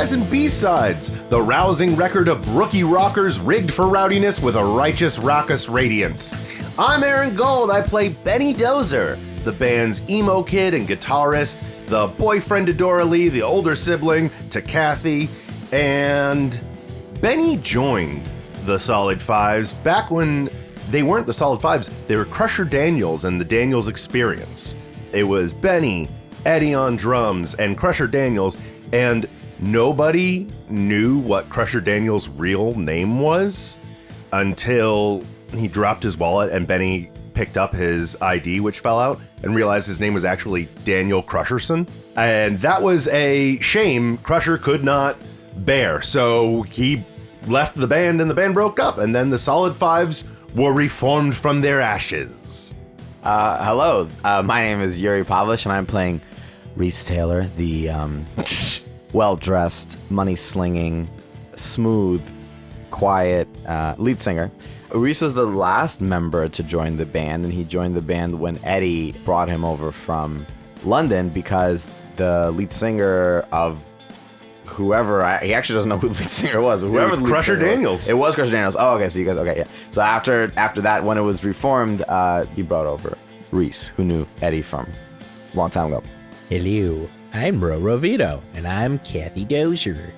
As in B-Sides, the rousing record of rookie rockers rigged for rowdiness with a righteous raucous radiance. I'm Aaron Gold. I play Benny Dozer, the band's emo kid and guitarist, the boyfriend to Dora Lee, the older sibling to Kathy, and Benny joined the Solid Fives back when they weren't the Solid Fives. They were Crusher Daniels and the Daniels Experience. It was Benny, Eddie on drums, and Crusher Daniels, and nobody knew what Crusher Daniels' real name was until he dropped his wallet and Benny picked up his ID, which fell out, and realized his name was actually Daniel Crusherson. And that was a shame Crusher could not bear. So he left the band and the band broke up, and then the Solid Fives were reformed from their ashes. Hello, my name is Yuri Pavlish, and I'm playing Reese Taylor, the well-dressed, money-slinging, smooth, quiet lead singer. Reese was the last member to join the band, and he joined the band when Eddie brought him over from London because the lead singer of whoever, he actually doesn't know who the lead singer was. Whoever It was Crusher Daniels. It was Crusher Daniels. Oh, okay, so you guys, okay, yeah. So after that, when it was reformed, he brought over Reese, who knew Eddie from a long time ago. Hello, I'm Rovito, and I'm Kathy Dozer.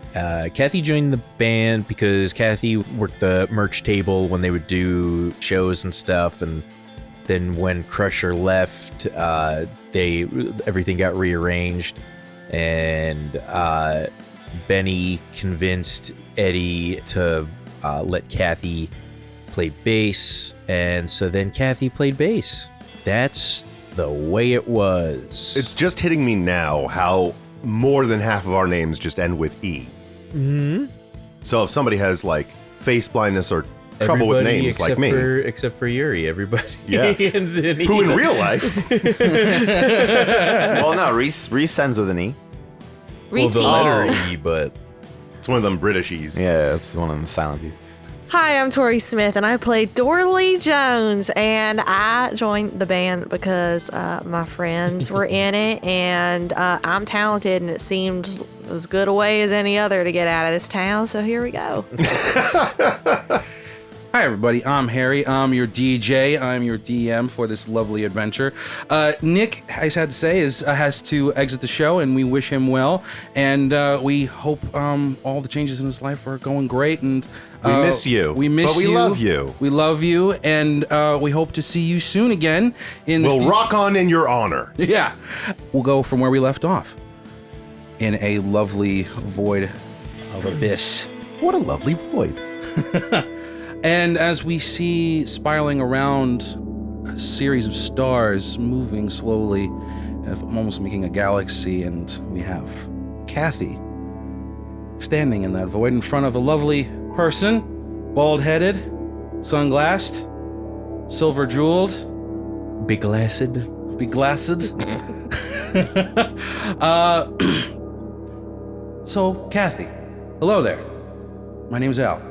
Kathy joined the band because Kathy worked the merch table when they would do shows and stuff, and then when Crusher left, everything got rearranged, and Benny convinced Eddie to let Kathy play bass, and so then Kathy played bass. That's the way it was. It's just hitting me now how more than half of our names just end with E. Mm-hmm. So if somebody has like face blindness or trouble with names like me. Except for Yuri, everybody ends in E. Who in real life? Well, no, Reese ends with an E. Well, the letter E, but it's one of them British E's. Yeah, it's one of them silent E's. Hi, I'm Tori Smith, and I play Dorley Jones, and I joined the band because my friends were in it, and I'm talented, and it seemed as good a way as any other to get out of this town, so here we go. Hi, everybody. I'm Harry. I'm your DJ. I'm your DM for this lovely adventure. Nick, I just had to say, has to exit the show, and we wish him well. And we hope all the changes in his life are going great. And we miss you. We miss you. But we love you. We love you, and we hope to see you soon again. We'll rock on in your honor. Yeah. We'll go from where we left off in a lovely void of abyss. What a lovely void. And as we see spiraling around a series of stars moving slowly, almost making a galaxy, and we have Kathy standing in that void in front of a lovely person, bald-headed, sunglassed, silver-jeweled, beglassed. So, Kathy, hello there. My name's Al.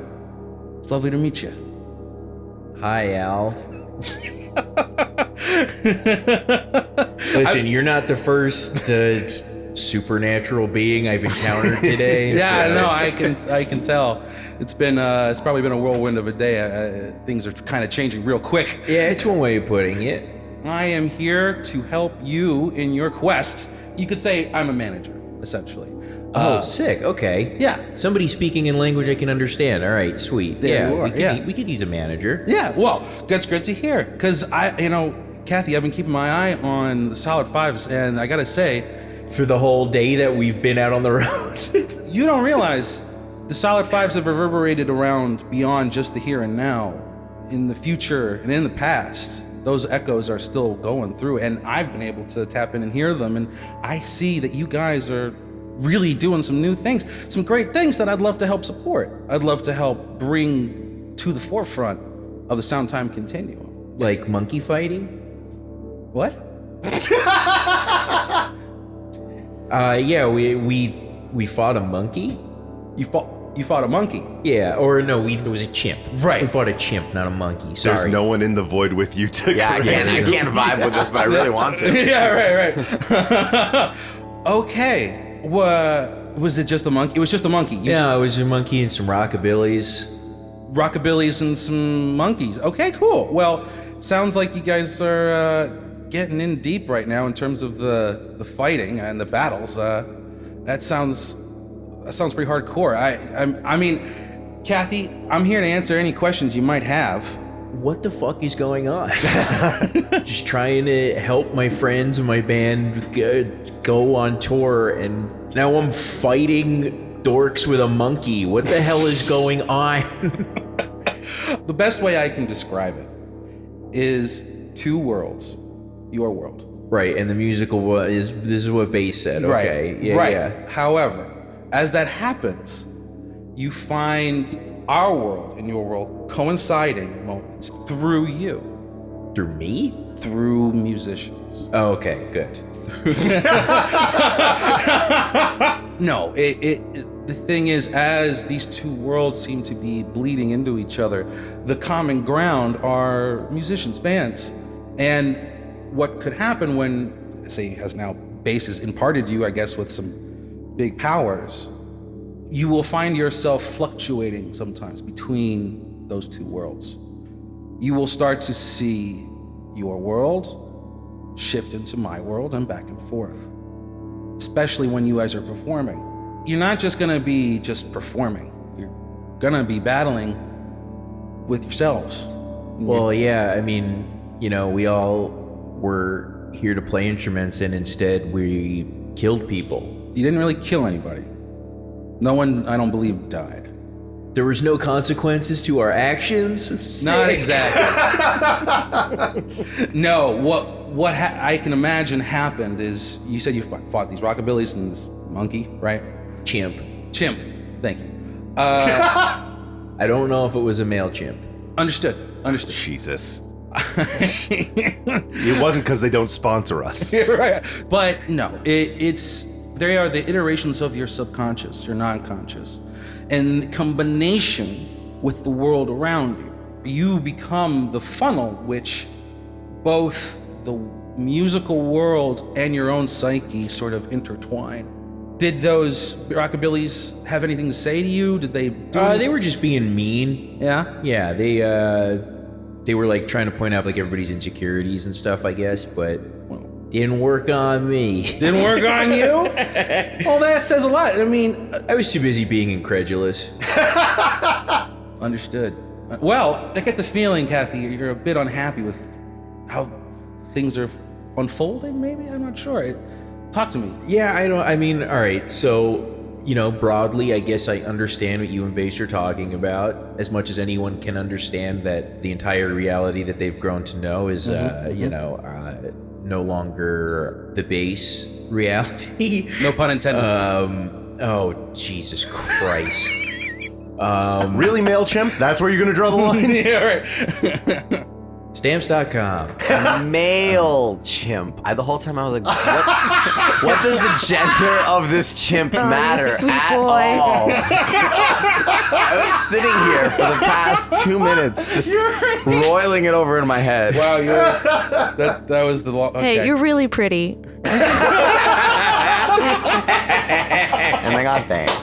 It's lovely to meet you. Hi, Al. Listen, you're not the first supernatural being I've encountered today. Yeah, so. no, I can tell. It's probably been a whirlwind of a day. Things are kind of changing real quick. Yeah, it's one way of putting it. I am here to help you in your quest. You could say I'm a manager, essentially. Sick. Okay. Yeah. Somebody speaking in language I can understand. All right, sweet. There you are, we could use a manager. Yeah, well, that's great to hear. Because Kathy, I've been keeping my eye on the Solid Fives, and I gotta say, for the whole day that we've been out on the road. You don't realize the Solid Fives have reverberated around beyond just the here and now. In the future and in the past, those echoes are still going through, and I've been able to tap in and hear them, and I see that you guys are really doing some new things, some great things that I'd love to help support. I'd love to help bring to the forefront of the Sound Time Continuum. Like monkey fighting? What? Yeah, we fought a monkey. You fought a monkey? Yeah, or no, it was a chimp. Right. We fought a chimp, not a monkey. Sorry. There's no one in the void with you to Yeah, I can't vibe with this, but I really want to. Yeah, right. Okay. Well, Was it just a monkey? It was just a monkey. Yeah, it was a monkey and some rockabillys. Rockabillys and some monkeys. Okay, cool. Well, sounds like you guys are getting in deep right now in terms of the fighting and the battles. That sounds pretty hardcore. I mean, Kathy, I'm here to answer any questions you might have. What the fuck is going on? Just trying to help my friends and my band go on tour, and now I'm fighting dorks with a monkey. What the hell is going on? The best way I can describe it is two worlds. Your world. Right, and the musical this is what Bass said. Okay, right. yeah, right. yeah. However, as that happens, you find our world and your world coinciding in moments through you. Through me? Through musicians. Oh, okay, good. No, the thing is, as these two worlds seem to be bleeding into each other, the common ground are musicians, bands. And what could happen when, say, as now Bass has imparted you, I guess, with some big powers, you will find yourself fluctuating sometimes between those two worlds. You will start to see your world shift into my world and back and forth, especially when you guys are performing. You're not just gonna be just performing, you're gonna be battling with yourselves. Well, yeah, I mean, you know, we all were here to play instruments, and instead we killed people. You didn't really kill anybody. No one, I don't believe, died. There was no consequences to our actions? Not exactly. No, what I can imagine happened is, you said you fought these rockabillys and this monkey, right? Chimp. Chimp, thank you. I don't know if it was a male chimp. Understood. Jesus. It wasn't because they don't sponsor us. Right. But no, they are the iterations of your subconscious, your non-conscious. And in combination with the world around you, you become the funnel which both the musical world and your own psyche sort of intertwine. Did those rockabillys have anything to say to you? Did they do They were just being mean. Yeah? Yeah, they were like trying to point out like everybody's insecurities and stuff, I guess, but didn't work on me. Didn't work on you? Well, that says a lot. I mean, I was too busy being incredulous. understood. Well, I get the feeling, Kathy, you're a bit unhappy with how things are unfolding, maybe? I'm not sure. Talk to me. Yeah, I mean, all right, so, you know, broadly, I guess I understand what you and Bass are talking about, as much as anyone can understand that the entire reality that they've grown to know is, no longer the Bass reality. No pun intended. Oh, Jesus Christ. Really, MailChimp? That's where you're going to draw the line? Yeah, right. Stamps.com. Male chimp. The whole time I was like, what does the gender of this chimp matter sweet at boy. all? I was sitting here for the past 2 minutes just roiling it over in my head. Wow, that was the long. Hey, you're really pretty. And I got thanks.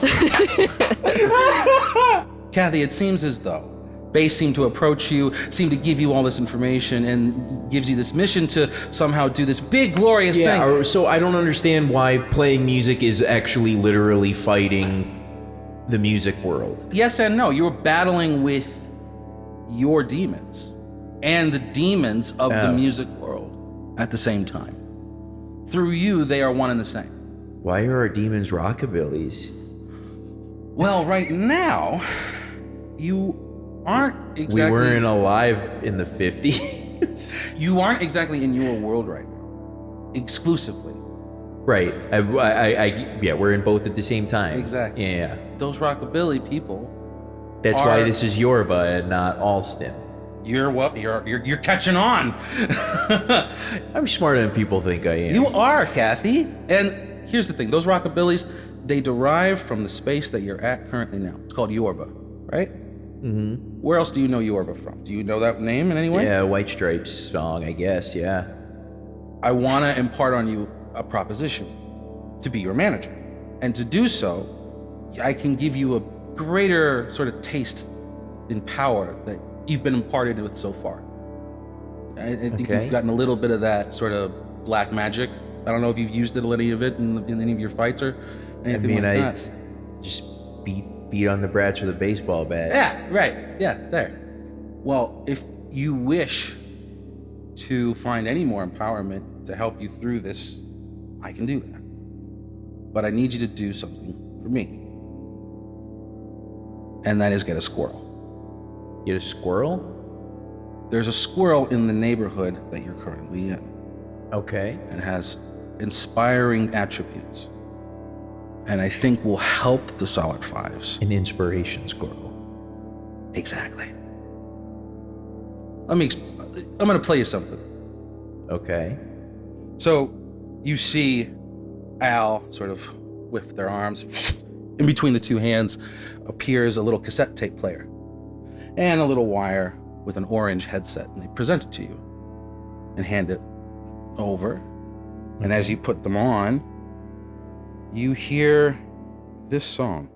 Kathy, it seems as though Bass seemed to approach you, seemed to give you all this information, and gives you this mission to somehow do this big, glorious thing. Yeah, so I don't understand why playing music is actually literally fighting the music world. Yes and no. You were battling with your demons and the demons of the music world at the same time. Through you, they are one and the same. Why are our demons rockabillys? Well, right now, you aren't exactly... We weren't alive in the 50s. You aren't exactly in your world right now, exclusively. Right. Yeah, we're in both at the same time. Exactly. Yeah. Those rockabilly people. That's why this is Yoruba and not Alston. You're catching on. I'm smarter than people think I am. You are, Kathy. And here's the thing: those rockabillys, they derive from the space that you're at currently now. It's called Yoruba, right? Mm-hmm. Where else do you know Yoruba from? Do you know that name in any way? Yeah, White Stripes song, I guess. Yeah. I want to impart on you a proposition to be your manager. And to do so, I can give you a greater sort of taste in power that you've been imparted with so far. I think you've gotten a little bit of that sort of black magic. I don't know if you've used any of it in any of your fights or anything like that. Just beat on the brats with a baseball bat. Yeah, right. Yeah, there. Well, if you wish to find any more empowerment to help you through this, I can do that. But I need you to do something for me. And that is get a squirrel. Get a squirrel? There's a squirrel in the neighborhood that you're currently in. Okay. And has inspiring attributes. And I think will help the Solid Fives. An inspiration squirrel. Exactly. I'm gonna play you something. Okay. So you see Al sort of with their arms in between the two hands appears a little cassette tape player and a little wire with an orange headset, and they present it to you and hand it over. And as you put them on, you hear this song.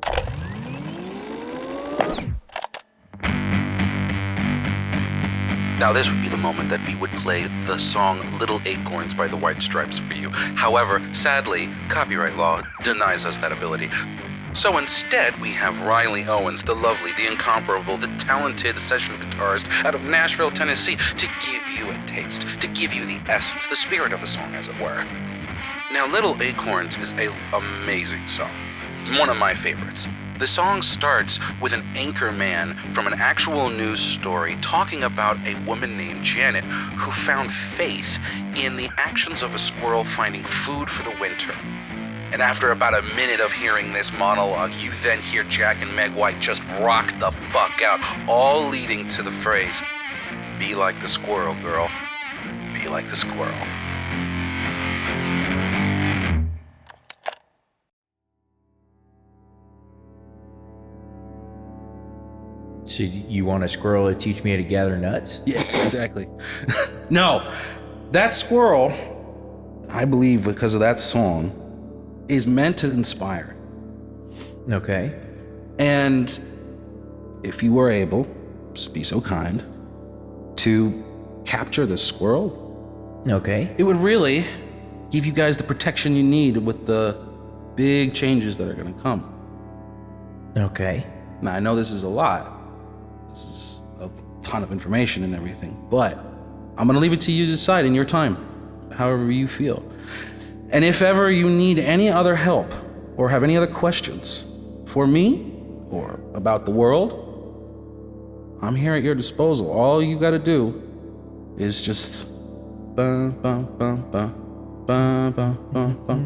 Now this would be the moment that we would play the song Little Acorns by the White Stripes for you. However, sadly, copyright law denies us that ability. So instead, we have Riley Owens, the lovely, the incomparable, the talented session guitarist out of Nashville, Tennessee, to give you a taste, to give you the essence, the spirit of the song, as it were. Now, Little Acorns is an amazing song, one of my favorites. The song starts with an anchor man from an actual news story talking about a woman named Janet who found faith in the actions of a squirrel finding food for the winter. And after about a minute of hearing this monologue, you then hear Jack and Meg White just rock the fuck out, all leading to the phrase, "Be like the squirrel, girl. Be like the squirrel." So you want a squirrel to teach me how to gather nuts? Yeah, exactly. No, that squirrel, I believe because of that song, is meant to inspire. Okay. And if you were able, just be so kind, to capture the squirrel, Okay. it would really give you guys the protection you need with the big changes that are going to come. Okay. Now, I know this is a lot. This is a ton of information and everything, but I'm going to leave it to you to decide in your time, however you feel. And if ever you need any other help or have any other questions for me or about the world, I'm here at your disposal. All you got to do is just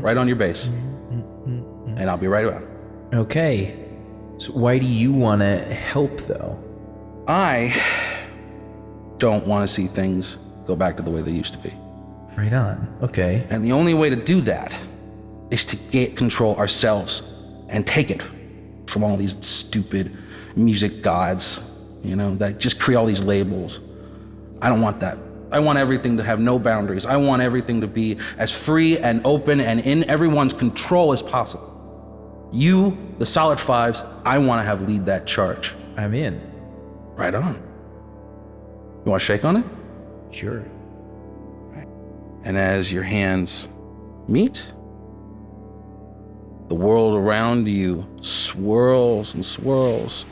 right on your bass, and I'll be right around. Okay. So why do you want to help, though? I don't want to see things go back to the way they used to be. Right on. Okay. And the only way to do that is to get control ourselves and take it from all these stupid music gods, that just create all these labels. I don't want that. I want everything to have no boundaries. I want everything to be as free and open and in everyone's control as possible. You, the Solid Fives, I want to have lead that charge. I'm in. Right on. You want to shake on it? Sure. And as your hands meet, the world around you swirls and swirls.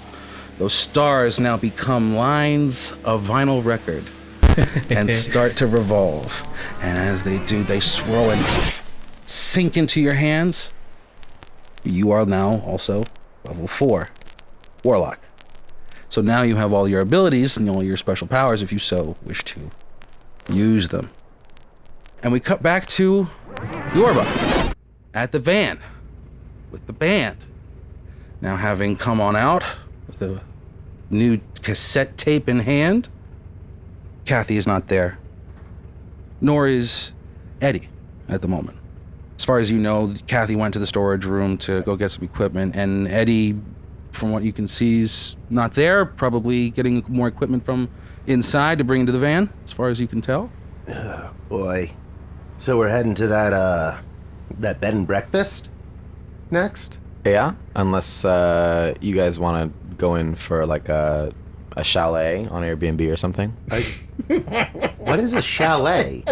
Those stars now become lines of vinyl record and start to revolve. And as they do, they swirl and sink into your hands. You are now also level 4, Warlock. So now you have all your abilities and all your special powers if you so wish to use them. And we cut back to Yorba at the van with the band. Now having come on out with a new cassette tape in hand, Kathy is not there, nor is Eddie at the moment. As far as you know, Kathy went to the storage room to go get some equipment, and Eddie, from what you can see, is not there, probably getting more equipment from inside to bring into the van, as far as you can tell. Boy. So we're heading to that bed and breakfast? next? Yeah, unless you guys want to go in for like a chalet on Airbnb or something. What is a chalet?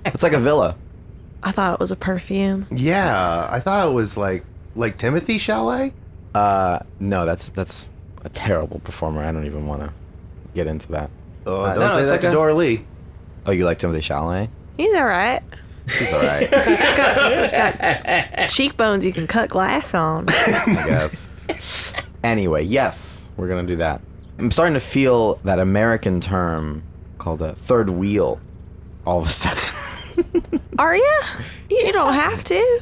It's like a villa. I thought it was a perfume. Yeah, I thought it was like Timothy Chalet. No, that's a terrible performer. I don't even want to get into that. Oh, don't no, say it's that like to a- Dorley. Oh, you like Timothy Chalamet? He's all right. He's all right, Cheekbones you can cut glass on. I guess. Anyway, yes, we're gonna do that. I'm starting to feel that American term called a third wheel. All of a sudden. Are you? You don't have to.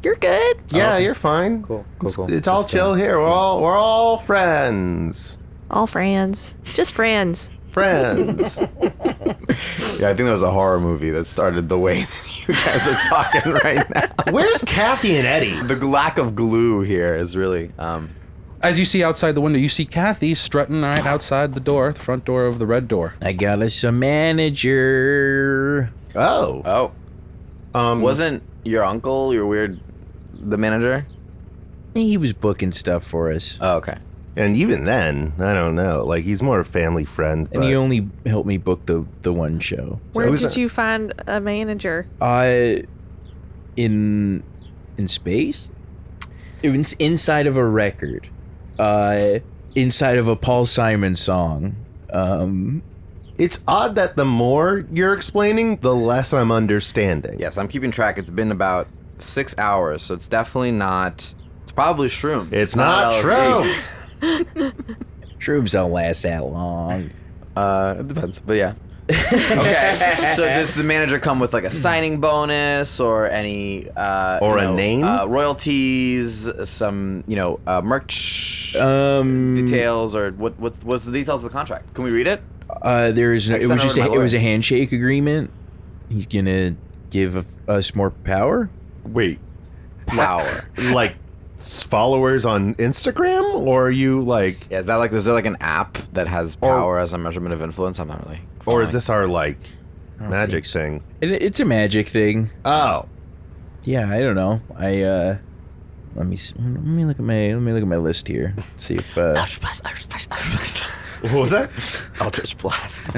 You're good. Yeah, you're fine. Cool. It's all Just, chill here. We're all friends. All friends. Just friends. Friends. Yeah, I think there was a horror movie that started the way that you guys are talking right now. Where's Kathy and Eddie? The lack of glue here is really. As you see outside the window, you see Kathy strutting right outside the door, the front door of the red door. I got us a manager. Oh. Wasn't your uncle the manager? He was booking stuff for us. Oh, okay. And even then, I don't know. Like, he's more a family friend. And he only helped me book the one show. Where who's did that? you find a manager? In space? It was inside of a record. Inside of a Paul Simon song. It's odd that the more you're explaining, the less I'm understanding. Yes, I'm keeping track. It's been about 6 hours, so it's definitely not. It's probably shrooms. It's not LSD. Shrooms don't last that long. It depends, but yeah. Okay. So does the manager come with like a signing bonus or any Or a name? royalties, some merch details, or what's the details of the contract? Can we read it? There is no. Like, It send was over to my it was a lawyer. handshake agreement. He's gonna give us more power. Wait, Power. like followers on Instagram? Or are you like... Yeah, is there like an app that has power as a measurement of influence? I'm not really. Or is following. this our, like, don't magic think thing? It's a magic thing. Oh. Yeah, I don't know. Let me see. Let me look at my list here. See if Eldritch Blast. What was that? Eldritch Blast.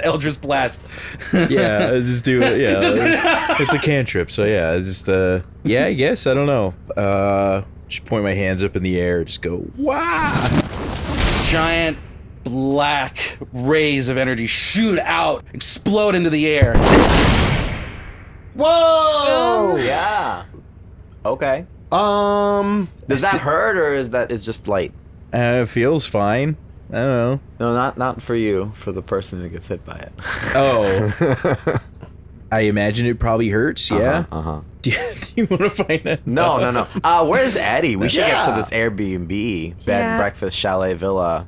Eldritch Blast. yeah, I just do it. Yeah, it's a cantrip. So yeah, I just yeah, I guess I don't know. Just point my hands up in the air, just go wow. Giant black rays of energy shoot out, explode into the air. Whoa! Yeah. Okay. Does that hurt, or is that just light? It feels fine. I don't know. No, not for you. For the person who gets hit by it. Oh. I imagine it probably hurts. Yeah. Uh-huh. Do you want to find out? No. Where's Eddie? We should get to Yeah. this Airbnb, bed Yeah. and breakfast, chalet, villa.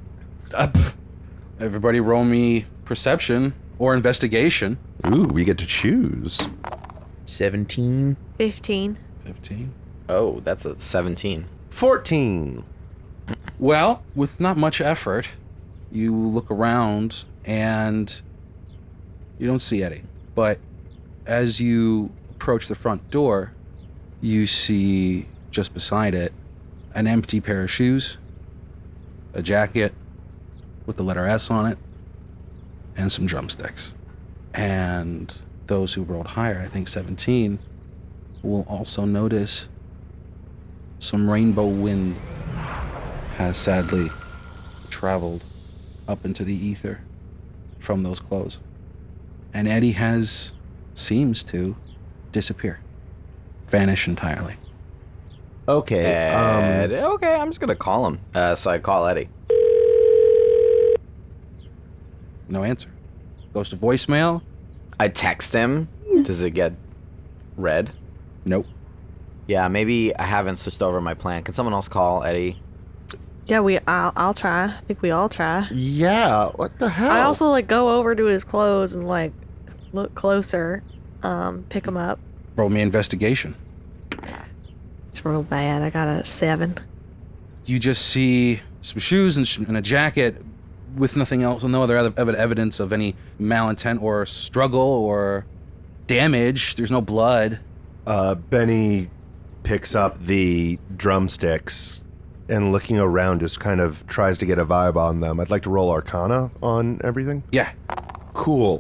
Everybody roll me perception or investigation. Ooh, we get to choose. 17. 15. 15. Oh, that's a 17. 14. Well, with not much effort, you look around and you don't see Eddie. But as you approach the front door, you see just beside it an empty pair of shoes, a jacket with the letter S on it, and some drumsticks. And those who rolled higher, I think 17, will also notice some rainbow wind has sadly traveled up into the ether from those clothes. And Eddie seems to disappear, vanish entirely. Okay. Ed, okay, I'm just gonna call him. So I call Eddie. No answer. Goes to voicemail. I text him. Does it get read? Nope. Yeah, maybe I haven't switched over my plan. Can someone else call Eddie? Yeah, I'll try. I think we all try. Yeah, what the hell? I also like go over to his clothes and like look closer, pick him up. Roll me investigation. It's real bad. I got a 7. You just see some shoes and a jacket with nothing else, no other evidence of any malintent or struggle or damage. There's no blood. Benny picks up the drumsticks and looking around just kind of tries to get a vibe on them. I'd like to roll Arcana on everything. Yeah. Cool.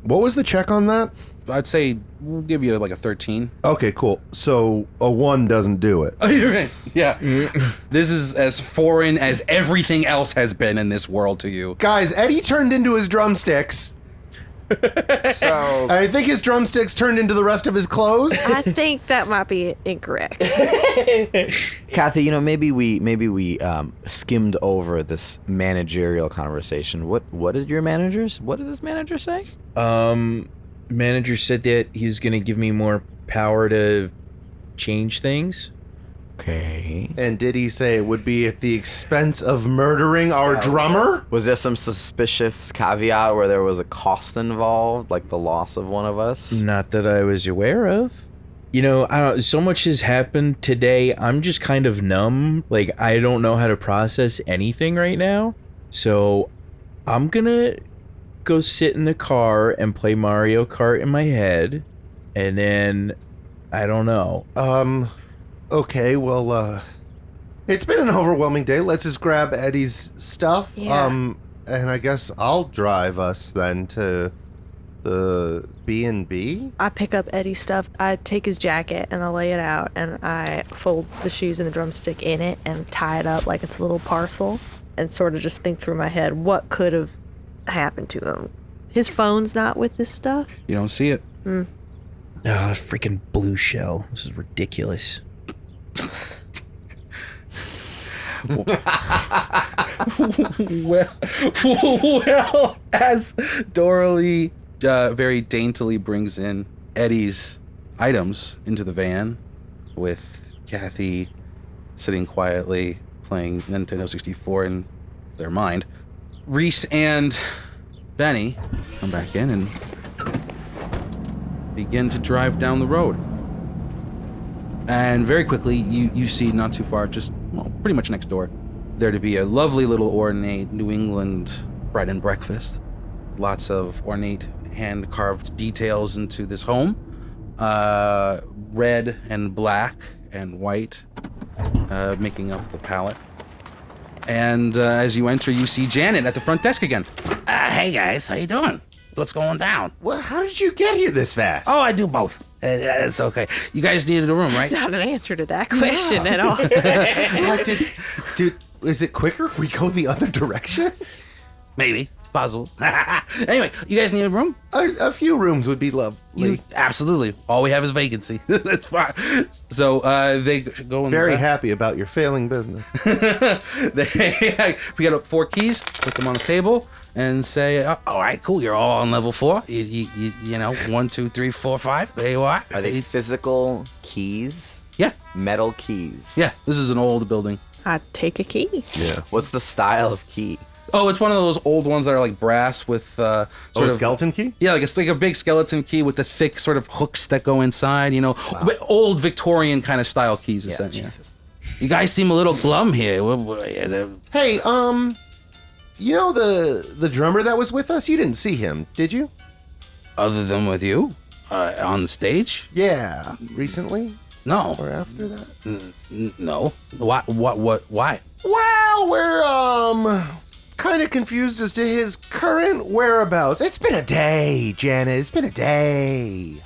What was the check on that? I'd say we'll give you like a 13. Okay, cool. So a 1 doesn't do it. Oh, you're right. Yeah. This is as foreign as everything else has been in this world to you. Guys, Eddie turned into his drumsticks. So I think his drumsticks turned into the rest of his clothes. I think that might be incorrect. Kathy, maybe we skimmed over this managerial conversation. What did this manager say? Manager said that he's gonna give me more power to change things. Okay. And did he say it would be at the expense of murdering our drummer? Was there some suspicious caveat where there was a cost involved, like the loss of one of us? Not that I was aware of. I don't. So much has happened today. I'm just kind of numb. Like, I don't know how to process anything right now. So I'm gonna go sit in the car and play Mario Kart in my head, and then I don't know. Okay, well, it's been an overwhelming day. Let's just grab Eddie's stuff. Yeah. And I guess I'll drive us then to the B&B. I pick up Eddie's stuff. I take his jacket and I lay it out and I fold the shoes and the drumstick in it and tie it up like it's a little parcel and sort of just think through my head what could have happened to him. His phone's not with this stuff. You don't see it. Freaking blue shell. This is ridiculous. well, as Doralee very daintily brings in Eddie's items into the van, with Kathy sitting quietly playing Nintendo 64 in their mind, Reese and Benny come back in and begin to drive down the road. And very quickly, you see not too far, just pretty much next door, there to be a lovely little ornate New England bread and breakfast. Lots of ornate hand-carved details into this home. Red and black and white making up the palette. And as you enter, you see Janet at the front desk again. Hey guys, how you doing? What's going down? Well, how did you get here this fast? Oh, I do both. It's okay. You guys needed a room, right? It's not an answer to that question at all. Dude, is it quicker if we go the other direction? Maybe. Possible. Anyway, you guys need a room? A few rooms would be lovely. Absolutely. All we have is vacancy. That's fine. So they go in. Very happy about your failing business. We got up 4 keys, put them on the table, and say, All right, cool. You're all on level 4. You know, 1, 2, 3, 4, 5. There you are. Are they physical keys? Yeah. Metal keys? Yeah, this is an old building. I take a key. Yeah. What's the style of key? Oh, it's one of those old ones that are like brass with sort of skeleton key? Yeah, like it's like a big skeleton key with the thick sort of hooks that go inside. You know, old Victorian kind of style keys. Yeah, essentially. Jesus. You guys seem a little glum here. Hey, you know the drummer that was with us? You didn't see him, did you? Other than with you? On the stage? Yeah, recently No. or after that? No. Why? Why? Well, we're kind of confused as to his current whereabouts. It's been a day, Janet. It's been a day.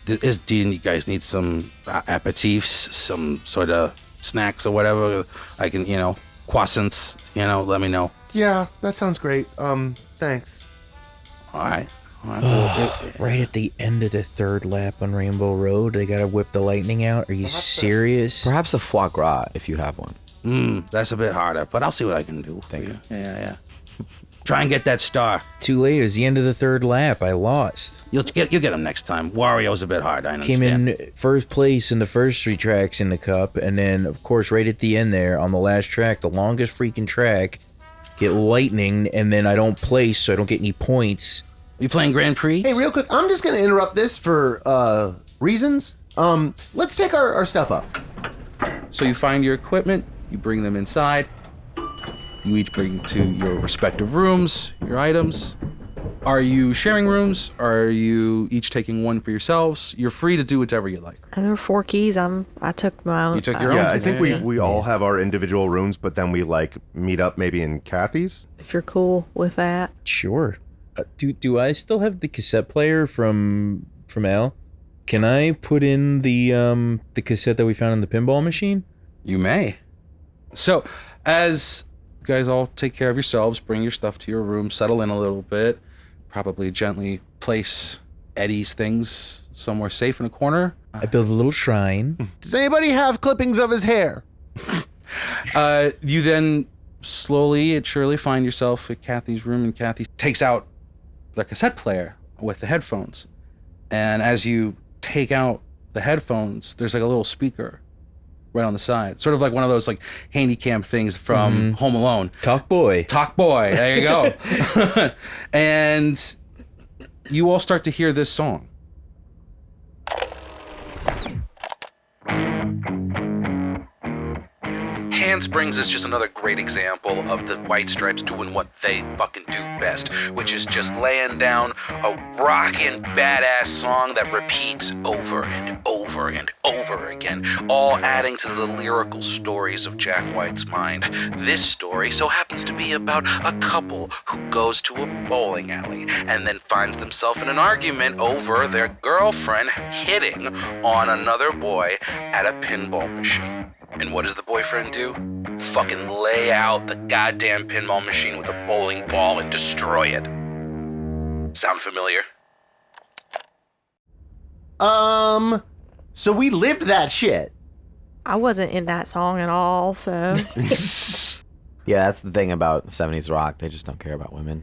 Do you guys need some aperitifs, some sort of snacks or whatever? I can, croissants, let me know. Yeah, that sounds great. Thanks. All right. Right at the end of the third lap on Rainbow Road, they gotta whip the lightning out. Are you serious? Perhaps a foie gras, if you have one. That's a bit harder, but I'll see what I can do. Thanks. Yeah. Try and get that star. Too late. It was the end of the third lap. I lost. You'll get him next time. Wario's a bit hard, I Came understand. in first place in the first 3 tracks in the cup, and then, of course, right at the end there, on the last track, the longest freaking track, get lightning, and then I don't place, so I don't get any points. You playing Grand Prix? Hey, real quick, I'm just gonna interrupt this for reasons. Let's take our stuff up. So you find your equipment, you bring them inside. You each bring to your respective rooms your items. Are you sharing rooms? Are you each taking one for yourselves? You're free to do whatever you like. And there were 4 keys. I took my own. You took your own? Yeah, I think we all have our individual rooms, but then we like meet up maybe in Kathy's. If you're cool with that. Sure. Do I still have the cassette player from Al? Can I put in the cassette that we found in the pinball machine? You may. So, as you guys all take care of yourselves, bring your stuff to your room, settle in a little bit, probably gently place Eddie's things somewhere safe in a corner. I built a little shrine. Does anybody have clippings of his hair? You then slowly and surely find yourself at Kathy's room, and Kathy takes out the cassette player with the headphones. And as you take out the headphones, there's like a little speaker right on the side. Sort of like one of those like handy-cam things from Home Alone. Talk boy. Talk boy, there you go. And you all start to hear this song. Handsprings is just another great example of the White Stripes doing what they fucking do best, which is just laying down a rockin' badass song that repeats over and over and over again, all adding to the lyrical stories of Jack White's mind. This story so happens to be about a couple who goes to a bowling alley and then finds themselves in an argument over their girlfriend hitting on another boy at a pinball machine. And what does the boyfriend do? Fucking lay out the goddamn pinball machine with a bowling ball and destroy it. Sound familiar? So we lived that shit. I wasn't in that song at all, so. Yeah, that's the thing about 70s rock. They just don't care about women.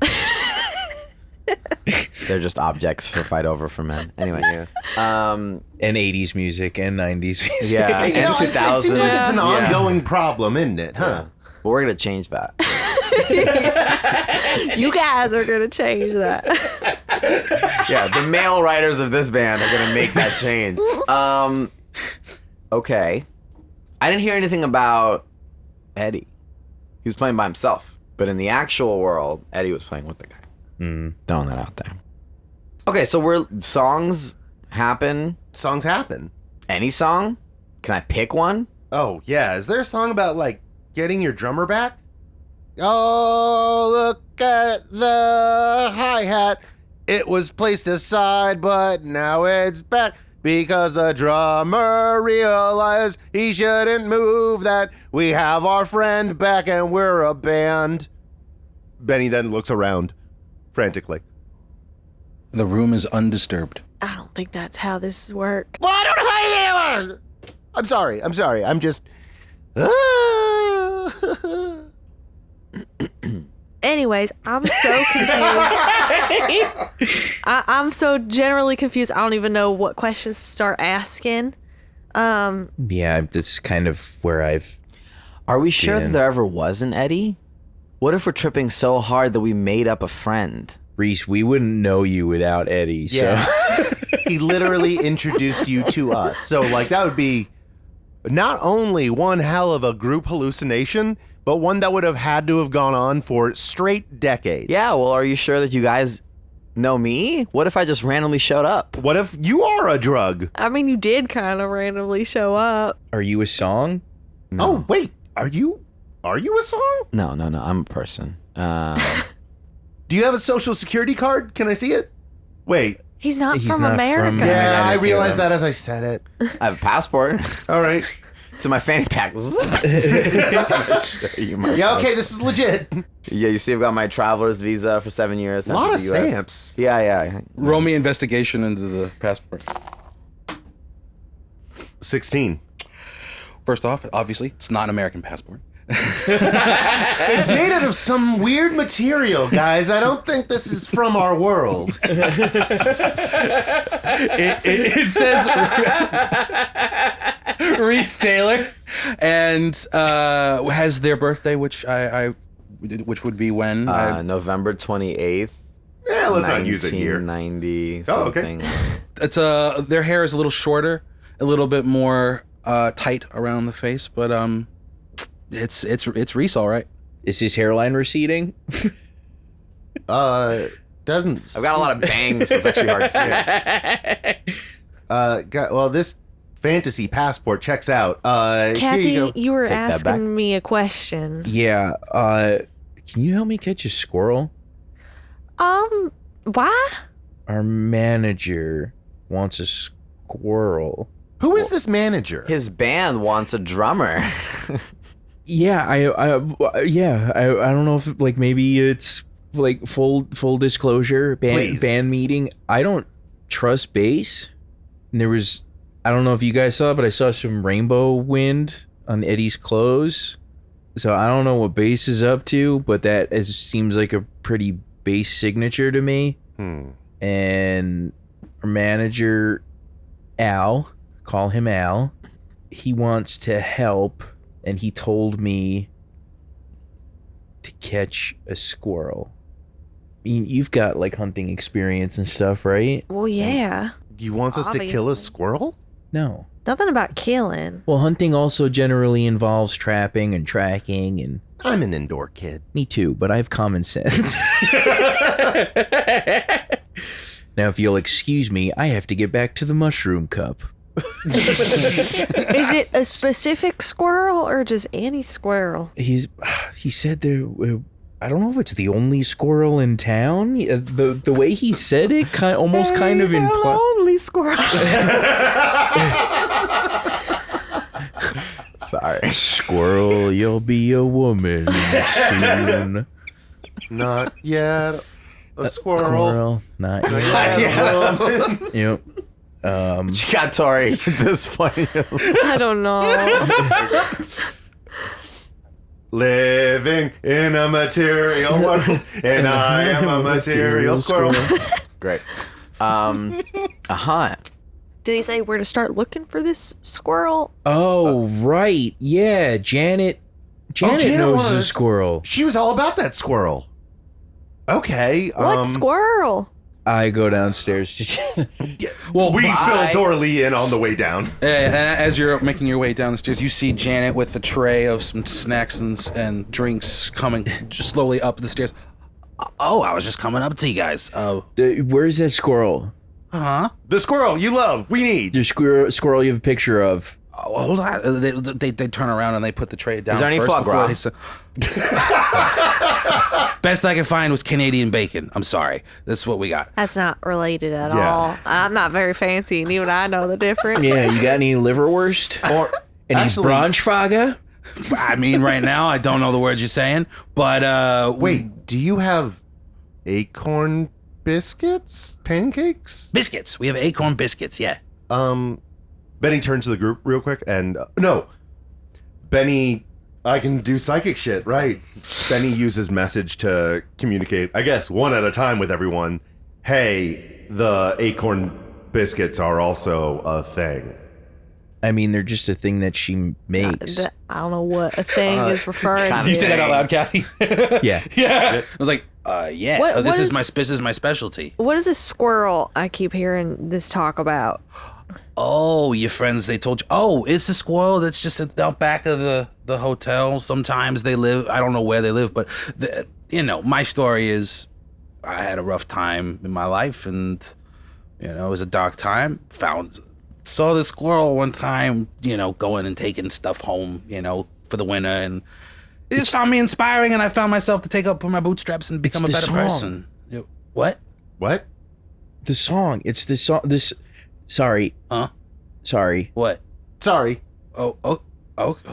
They're just objects for fight over for men. Anyway, And 80s music and 90s music. yeah, You and know, it 2000s. seems like it's an Yeah. ongoing problem, isn't it? Huh? Yeah. Well, we're gonna change that. You guys are going to change that. Yeah, the male writers of this band are gonna make that change. Okay. I didn't hear anything about Eddie. He was playing by himself, but in the actual world, Eddie was playing with the guy. Throwing that out there. Okay, so songs happen. Songs happen. Any song? Can I pick one? Oh, yeah. Is there a song about, like, getting your drummer back? Oh, look at the hi-hat. It was placed aside, but now it's back because the drummer realized he shouldn't move that. We have our friend back and we're a band. Benny then looks around frantically. The room is undisturbed. I don't think that's how this works. Well, I don't know how you. I'm sorry. I'm just. Anyways, I'm so confused. I'm so generally confused. I don't even know what questions to start asking. Yeah, that's kind of where I've... Are we sure Yeah. that there ever was an Eddie? What if we're tripping so hard that we made up a friend? Reese, we wouldn't know you without Eddie, so... Yeah. He literally introduced you to us. So, like, that would be not only one hell of a group hallucination, but one that would have had to have gone on for straight decades. Yeah, well, are you sure that you guys know me? What if I just randomly showed up? What if you are a drug? I mean, you did kind of randomly show up. Are you a song? Oh, wait. Are you a song? No, I'm a person. Do you have a social security card? Can I see it? Wait. He's not He's from not from- America. Yeah, I yeah. realized that as I said it. I have a passport. All right. It's in my fanny pack. You might- Yeah, okay, this is legit. Yeah, you see I've got my traveler's visa for 7 years. A lot of That's the US. stamps. Yeah. Roll me investigation into the passport. 16. First off, obviously, it's not an American passport. It's made out of some weird material, guys. I don't think this is from our world. It says Reese Taylor, and has their birthday, which which would be when? November 28th. Yeah, let's not use it here. 1990 Oh, okay. something. It's their hair is a little shorter, a little bit more tight around the face, but it's Reese, all right. Is his hairline receding? doesn't. I've got a lot of bangs, so it's actually hard to see. Well, this fantasy passport checks out. Here Kathy, you go. you were Take that back. asking me a question. Yeah. Can you help me catch a squirrel? Why? Our manager wants a squirrel. Who is this manager? His band wants a drummer. Yeah, I don't know if like maybe it's like full disclosure Please. band meeting. I don't trust bass. And there was, I don't know if you guys saw, but I saw some rainbow wind on Eddie's clothes. So I don't know what bass is up to, but seems like a pretty bass signature to me. And our manager, Al, call him Al, he wants to help, and he told me to catch a squirrel. You've got like hunting experience and stuff, right? Well, yeah. He wants us to kill a Obviously. squirrel? No. Nothing about killing. Well, hunting also generally involves trapping and tracking, and I'm an indoor kid. me too, but I have common sense. Now, if you'll excuse me, I have to get back to the mushroom cup. Is it a specific squirrel or just any squirrel? He said there. I don't know if it's the only squirrel in town. The way he said it, almost kind of implied. Only squirrel. Sorry. Squirrel, you'll be a woman soon. Not yet. A squirrel. Not Not yet. yet a woman. Yep. You got Tori at this point. I don't know. Living in a material world, and I am a material squirrel. Great. A hunt. Did he say where to start looking for this squirrel? Oh, right. Yeah, Janet. Janet knows the squirrel. She was all about that squirrel. Okay. What squirrel? I go downstairs to Janet. Well, we bye. fill Dorley in on the way down. And as you're making your way down the stairs, you see Janet with a tray of some snacks and drinks coming just slowly up the stairs. Oh, I was just coming up to you guys. Where's that squirrel? Huh? The squirrel you love. We need. The squirrel you have a picture of. Oh, hold on. They turn around and they put the tray down. Is there any first foie before gras? they say- Best I could find was Canadian bacon. I'm sorry. That's what we got. That's not related at Yeah. all. I'm not very fancy, and even I know the difference. Yeah, you got any liverwurst? Or Any actually, Braunschweiger? I mean, right now, I don't know the words you're saying, but wait. Do you have acorn biscuits? Pancakes? biscuits. We have acorn biscuits. Yeah. Benny turns to the group real quick and no. Benny, I can do psychic shit, right? Benny uses message to communicate, I guess, one at a time with everyone. Hey, the acorn biscuits are also a thing. I mean, they're just a thing that she makes. I don't know what a thing is referring kinda to. you say that out loud, Kathy? Yeah. Yeah. I was like, yeah. What- this what is is- my specialty. What is this squirrel I keep hearing this talk about? Oh, your friends, they told you. Oh, it's a squirrel that's just out back of the hotel. Sometimes they live, I don't know where they live, but, my story is I had a rough time in my life and, it was a dark time. Saw the squirrel one time, going and taking stuff home, for the winter. And it just found me inspiring and I found myself to take up for my bootstraps and become a the better song. person. What? What? The song. It's the song. Sorry. Huh? Sorry. What? Sorry. Oh,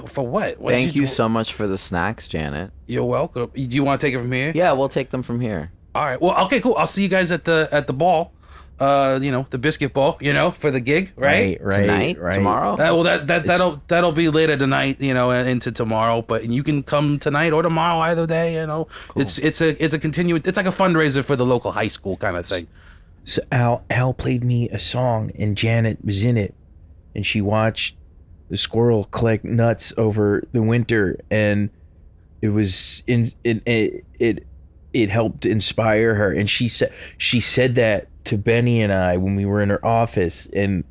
for what? What Thank did you so much for the snacks, Janet. You're welcome. Do you want to take it from here? Yeah, we'll take them from here. All right. Well, okay, cool. I'll see you guys at the ball. The biscuit ball. For the gig, right? Right. Tonight? Right. Tomorrow? Well, that'll be later tonight. Into tomorrow. But you can come tonight or tomorrow, either day. Cool. It's a continued. It's like a fundraiser for the local high school kind of thing. So Al played me a song, and Janet was in it, and she watched the squirrel collect nuts over the winter, and it was it helped inspire her. And she said that to Benny and I when we were in her office, and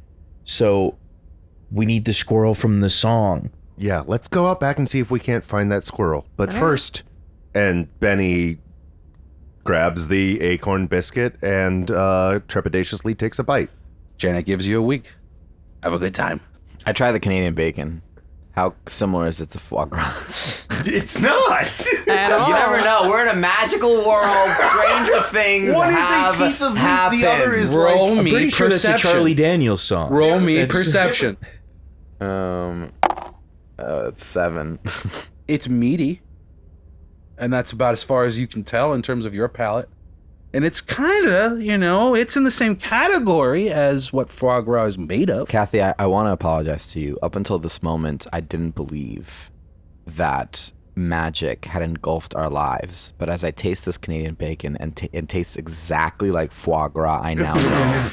so we need the squirrel from the song. Yeah, let's go out back and see if we can't find that squirrel. But first, and Benny grabs the acorn biscuit and trepidatiously takes a bite. Janet gives you a week. Have a good time. I try the Canadian bacon. How similar is it to foie gras? It's not! At all. You never know. We're in a magical world. Stranger things One is have a piece of meat, happened. the other is Roll like... I'm me pretty sure that's a perception. Charlie Daniels song. Roll me That's- perception. It's 7. It's meaty, and that's about as far as you can tell in terms of your palate. And it's kind of, it's in the same category as what foie gras is made of. Kathy, I want to apologize to you. Up until this moment, I didn't believe that magic had engulfed our lives. But as I taste this Canadian bacon and it tastes exactly like foie gras, I now know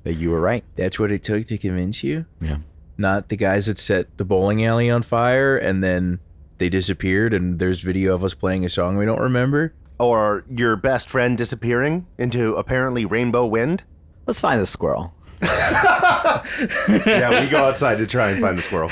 that you were right. That's what it took to convince you? Yeah. Not the guys that set the bowling alley on fire and then they disappeared and there's video of us playing a song we don't remember? Or your best friend disappearing into apparently rainbow wind? Let's find the squirrel. Yeah, we go outside to try and find the squirrel.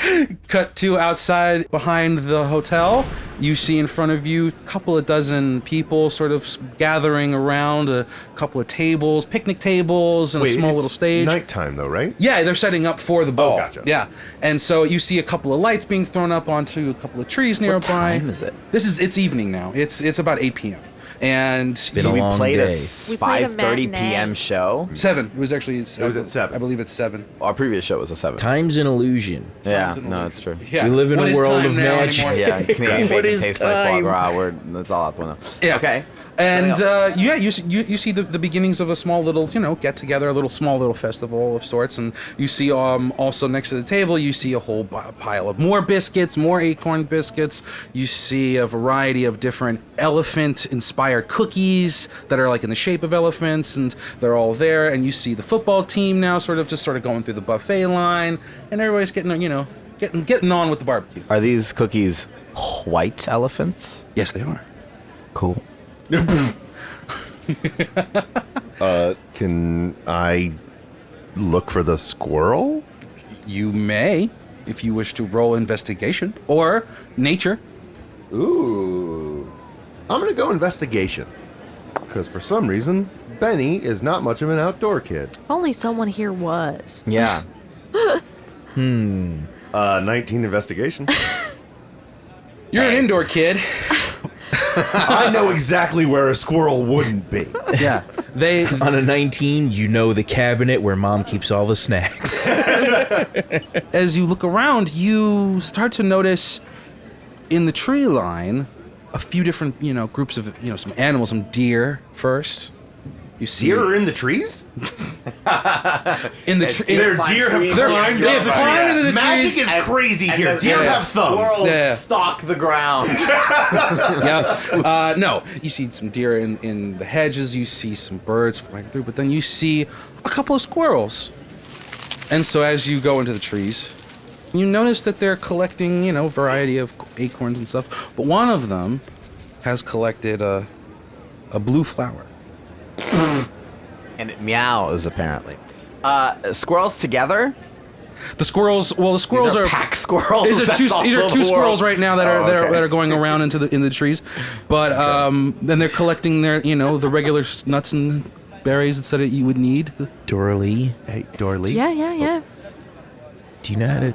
Cut to outside behind the hotel. You see in front of you a couple of dozen people sort of gathering around a couple of tables, picnic tables, and a small little stage. Nighttime though, right? Yeah, they're setting up for the ball. gotcha. Yeah, and so you see a couple of lights being thrown up onto a couple of trees nearby. What time is it? It's evening now. It's about 8 p.m. And Been So a we long played day. a We played a 5:30 matinee. p.m. show. 7. It was actually. It was at 7. I believe it's 7. Our previous show was a 7. Time's an illusion. Yeah, no, that's true. Yeah. We live in What a is world time of now magic. anymore? Yeah, Canadian What bacon is tastes like foie time? gras. That's all up window. Yeah. Okay. And Setting you see the beginnings of a small little get together, a small little festival of sorts, and you see also next to the table you see a whole pile of more biscuits, more acorn biscuits. You see a variety of different elephant-inspired cookies that are like in the shape of elephants, and they're all there. And you see the football team now sort of going through the buffet line, and everybody's getting on with the barbecue. Are these cookies white elephants? Yes, they are. Cool. Can I look for the squirrel? You may, if you wish to roll investigation or nature. Ooh. I'm gonna go investigation. Because for some reason, Benny is not much of an outdoor kid. Only someone here was. Yeah. 19 investigation. You're an indoor kid. I know exactly where a squirrel wouldn't be. Yeah. They On a 19, you know the cabinet where mom keeps all the snacks. as you look around, you start to notice in the tree line a few different, groups of, some animals, some deer first. You see Deer are in the trees? in the tree. Deer have climbed They've up. climbed into the Magic trees. is crazy here. Deer have thumbs. Squirrels Yeah. stalk the ground. Yeah. No, you see some deer in the hedges. You see some birds flying through, but then you see a couple of squirrels. And so as you go into the trees, you notice that they're collecting, a variety of acorns and stuff. But one of them has collected a blue flower. And it meows, apparently. Squirrels together? The squirrels. Well, the squirrels These are are pack squirrels. These are That's two also the squirrels world. right now that are that are going around in the trees, but then they're collecting their the regular nuts and berries that you would need. Dorley, Hey, Dorley. Yeah. do you know how to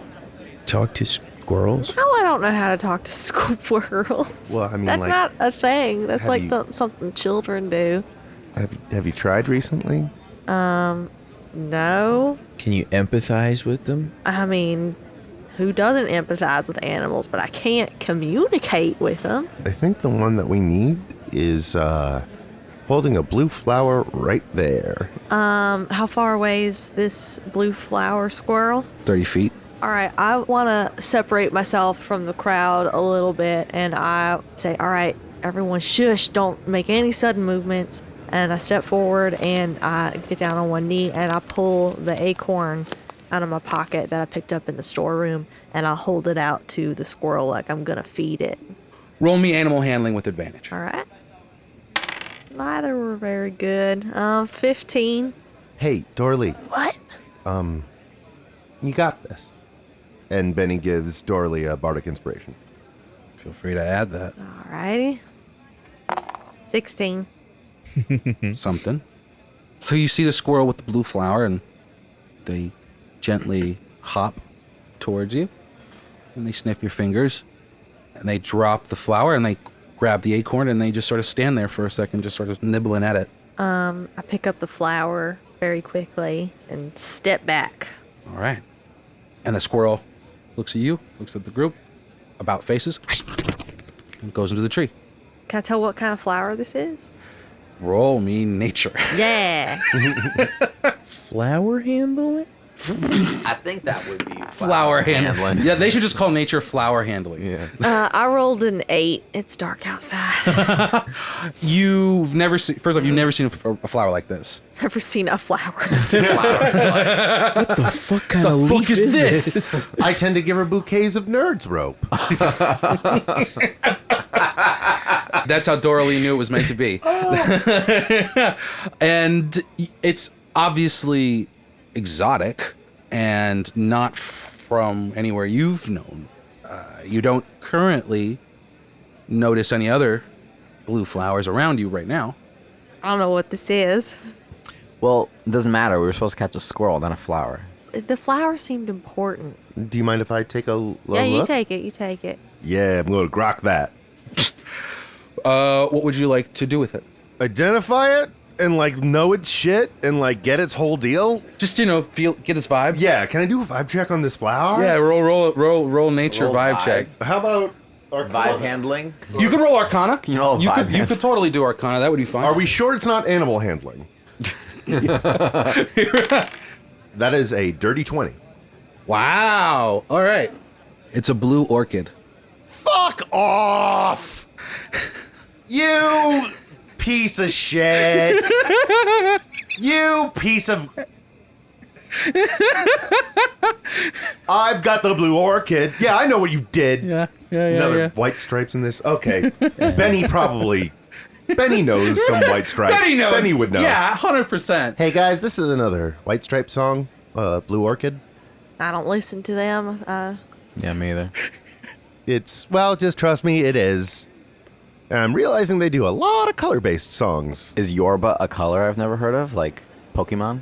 talk to squirrels? No, I don't know how to talk to squirrels. Well, I mean, that's like, not a thing. That's have like you- something children do. Have you tried recently? No, Can you empathize with them? I mean, who doesn't empathize with animals? But I can't communicate with them. I think the one that we need is holding a blue flower right there. How far away is this blue flower squirrel? 30 feet. All right, I want to separate myself from the crowd a little bit, and I say, all right, everyone shush, don't make any sudden movements. And I step forward, and I get down on one knee, and I pull the acorn out of my pocket that I picked up in the storeroom, and I hold it out to the squirrel like I'm going to feed it. Roll me animal handling with advantage. All right. Neither were very good. 15. Hey, Dorley, What? you got this. And Benny gives Dorley a bardic inspiration. Feel free to add that. All righty. 16. something. So you see the squirrel with the blue flower, and they gently hop towards you, and they sniff your fingers, and they drop the flower, and they grab the acorn, and they just sort of stand there for a second, just sort of nibbling at it. I pick up the flower very quickly and step back. All right. And the squirrel looks at you, looks at the group, about faces, and goes into the tree. Can I tell what kind of flower this is? Roll me nature. Yeah. Flower handling? I think that would be Flower handling. Yeah, they should just call nature flower handling. Yeah. I rolled an 8. It's dark outside. You've never seen, first off, you've never seen a flower like this. Never seen a flower. What the fuck kind of leaf is this? I tend to give her bouquets of nerds rope. That's how Doralee knew it was meant to be. And it's obviously exotic and not from anywhere you've known. You don't currently notice any other blue flowers around you right now. I don't know what this is. Well, it doesn't matter. We were supposed to catch a squirrel, not a flower. The flower seemed important. Do you mind if I take a look? Yeah, you take it. You take it. Yeah, I'm going to grok that. What would you like to do with it? Identify it and, like, know its shit and, like, get its whole deal? Just, get its vibe. Yeah, can I do a vibe check on this flower? Yeah, roll nature Roll vibe vibe. check. How about Arcana? Vibe handling? You could roll Arcana. Can you roll vibe You could totally do Arcana. That would be fine. Are we sure it's not animal handling? That is a dirty 20. Wow. All right. It's a blue orchid. Fuck off! You piece of shit! You piece of... I've got the blue orchid. Yeah, I know what you did. Yeah. Another white stripes in this? Okay. Benny knows some white stripes. Benny knows. Benny would know. Yeah, 100%. Hey guys, this is another white stripe song. Blue Orchid. I don't listen to them. Yeah, me either. It's, well, just trust me, it is. And I'm realizing they do a lot of color-based songs. Is Yorba a color I've never heard of? Like Pokemon?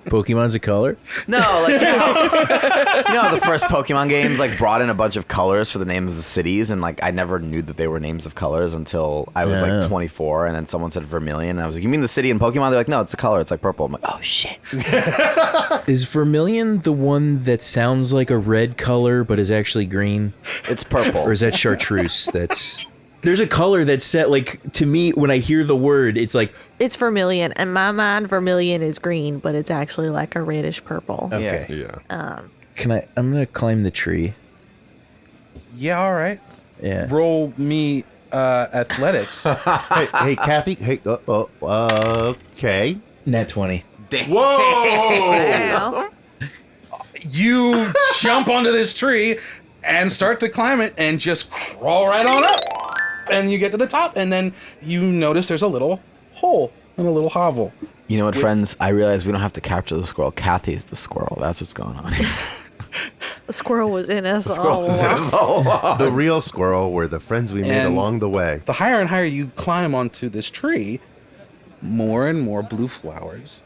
Pokemon's a color? No, like, you know, the first Pokemon games, like, brought in a bunch of colors for the names of the cities, and, like, I never knew that they were names of colors until I was, like, 24, and then someone said Vermilion, and I was like, you mean the city in Pokemon? They're like, no, it's a color, it's like purple. I'm like, oh, shit. Is Vermilion the one that sounds like a red color but is actually green? It's purple. Or is that chartreuse? There's a color that's set, like, to me, when I hear the word, it's like... It's vermilion. In my mind, vermilion is green, but it's actually like a reddish purple. Okay. Yeah. I'm going to climb the tree. Yeah, all right. Yeah. Roll me athletics. hey, Kathy. Hey, okay. Nat 20. Whoa! Wow. You jump onto this tree and start to climb it and just crawl right on up. And you get to the top, and then you notice there's a little hole and a little hovel. You know what, friends? I realize we don't have to capture the squirrel. Kathy's the squirrel. That's what's going on here. The squirrel was in us all Squirrel's in along. us all along. The real squirrel were the friends we made And along the way. The higher and higher you climb onto this tree, more and more blue flowers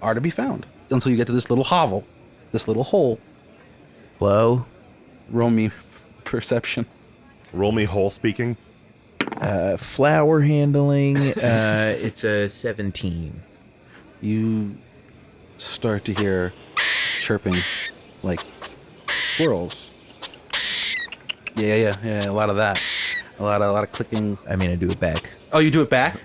are to be found. Until you get to this little hovel, this little hole. Hello? Roll me perception. Roll me whole speaking. Flower handling. It's a 17. You start to hear chirping like squirrels. Yeah, a lot of that. A lot of clicking. I mean, I do it back. Oh, you do it back?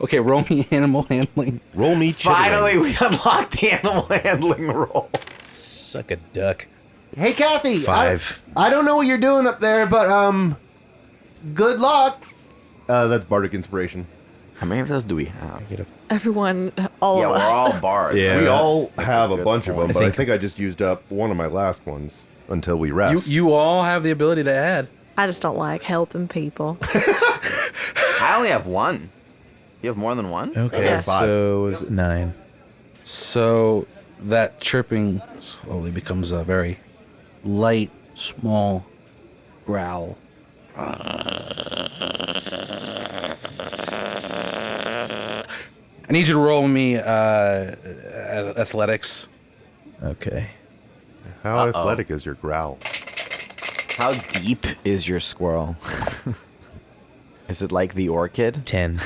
Okay, roll me animal handling. Roll me chittering. Finally, we unlocked the animal handling role. Suck a duck. Hey, Kathy. 5. I don't know what you're doing up there, but, good luck. That's Bardic Inspiration. How many of those do we have? Everyone, all Yeah, of we're us. all bards. Yeah. We that's- all that's have a a good bunch of point. them, but I think- think I just used up one of my last ones until we rest. You all have the ability to add. I just don't like helping people. I only have one. You have more than one? Okay, Yeah. 5. so was it 9? So that chirping slowly becomes a very light, small growl. I need you to roll me athletics. Okay. How athletic is your growl? How deep is your squirrel? Is it like the orchid? 10.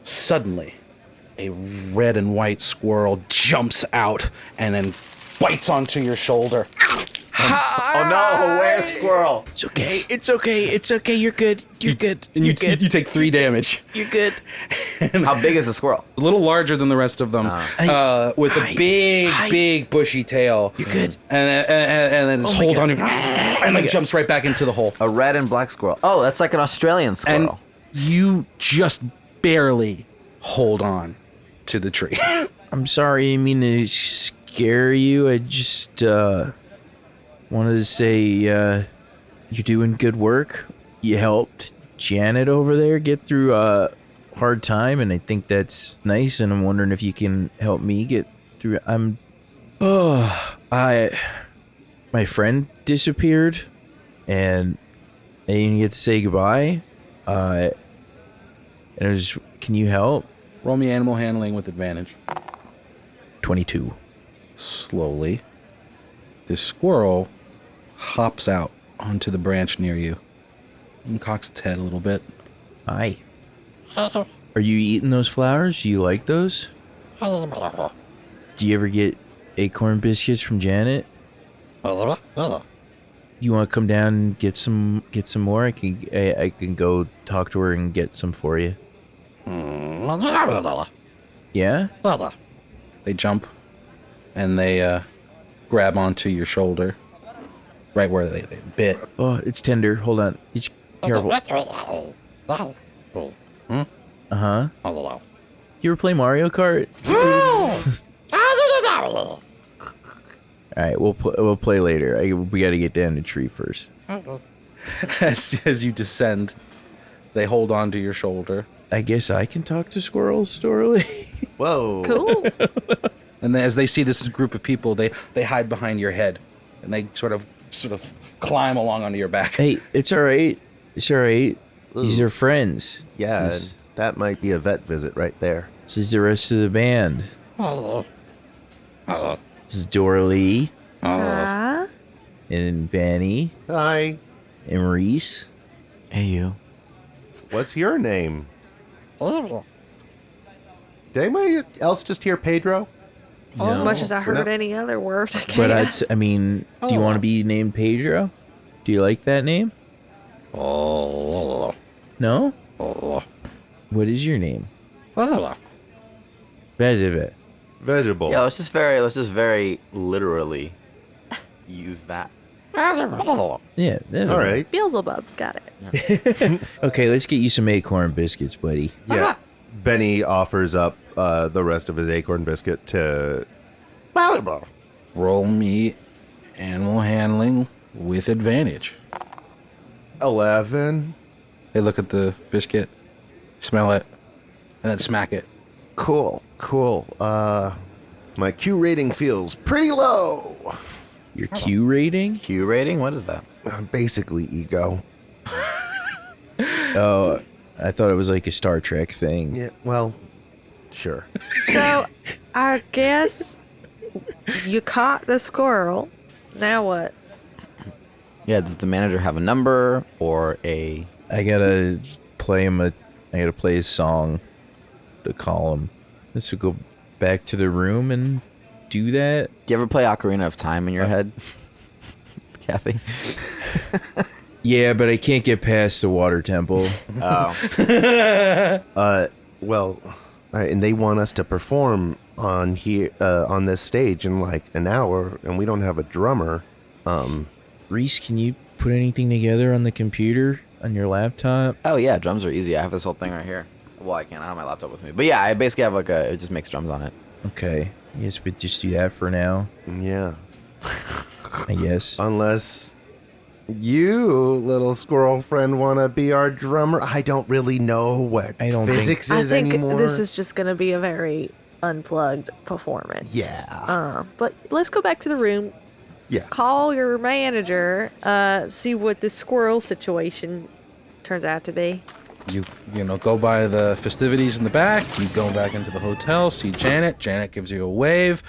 Suddenly, a red and white squirrel jumps out and then bites onto your shoulder. Oh no, where's squirrel? It's okay. It's okay. It's okay. You're good. You're good. And you You're good. you take 3 damage. You're good. How big is the squirrel? A little larger than the rest of them, with a big bushy tail. You're good. And then just hold on, and then jumps right back into the hole. A red and black squirrel. Oh, that's like an Australian And squirrel. you just barely hold on to the tree. I'm sorry. I didn't mean to scare you. I just wanted to say you're doing good work. You helped Janet over there get through a hard time, and I think that's nice. And I'm wondering if you can help me get through. My friend disappeared, and I didn't get to say goodbye. And it was, can you help? Roll me animal handling with advantage. 22. Slowly, the squirrel hops out onto the branch near you and cocks its head a little bit. Hi. Are you eating those flowers? Do you like those? Do you ever get acorn biscuits from Janet? You want to come down and get some more? I can go talk to her and get some for you. Yeah? They jump and they grab onto your shoulder, right where they bit. Oh, it's tender. Hold on. Just careful. Uh-huh. You ever play Mario Kart? All right, we'll play later. We got to get down the tree first. As you descend, they hold onto your shoulder. I guess I can talk to squirrels, Storley. Whoa. Cool. And then as they see this group of people, they hide behind your head, and they sort of climb along onto your back. Hey, it's all right. It's all right. These are friends. Yeah, This that might be a vet visit right there. is the rest of the band. This is Dorley Ah. and Benny Hi. and Reese. Hey, you. What's your name? Did anybody else just hear Pedro? As much as I heard not- any other word, I But guess. I mean, do you want to be named Pedro? Do you like that name? No? What is your name? Vegevet. Vegetable. Yeah, let's just very literally use that. Yeah. All right. Beelzebub, got it. Okay, let's get you some acorn biscuits, buddy. Yeah. Benny offers up the rest of his acorn biscuit to. Roll me animal handling with advantage. 11. They look at the biscuit, smell it, and then smack it. Cool. My Q rating feels pretty low. Your Q rating? Q rating? What is that? Basically, ego. Oh, I thought it was like a Star Trek thing. Yeah, well, sure. So, I guess you caught the squirrel. Now what? Yeah, does the manager have a number or a... I gotta play his song to call him. Let's go back to the room and do that. Do you ever play Ocarina of Time in your head? Kathy? Yeah, but I can't get past the water temple. Oh. Well, and they want us to perform on here on this stage in like an hour, and we don't have a drummer. Reese, can you put anything together on the computer on your laptop? Oh, yeah, drums are easy. I have this whole thing right here. Well, I can't. I don't have my laptop with me. But yeah, I basically have it just makes drums on it. Okay. Yes, but just do that for now, Yeah, I guess. unless you, little squirrel friend, want to be our drummer. I don't really know what I don't think- physics I is think anymore. this is just going to be a very unplugged performance. Yeah. But let's go back to the room. Yeah. Call your manager. See what this squirrel situation turns out to be. You know, go by the festivities in the back. You go back into the hotel, see Janet. Janet gives you a wave.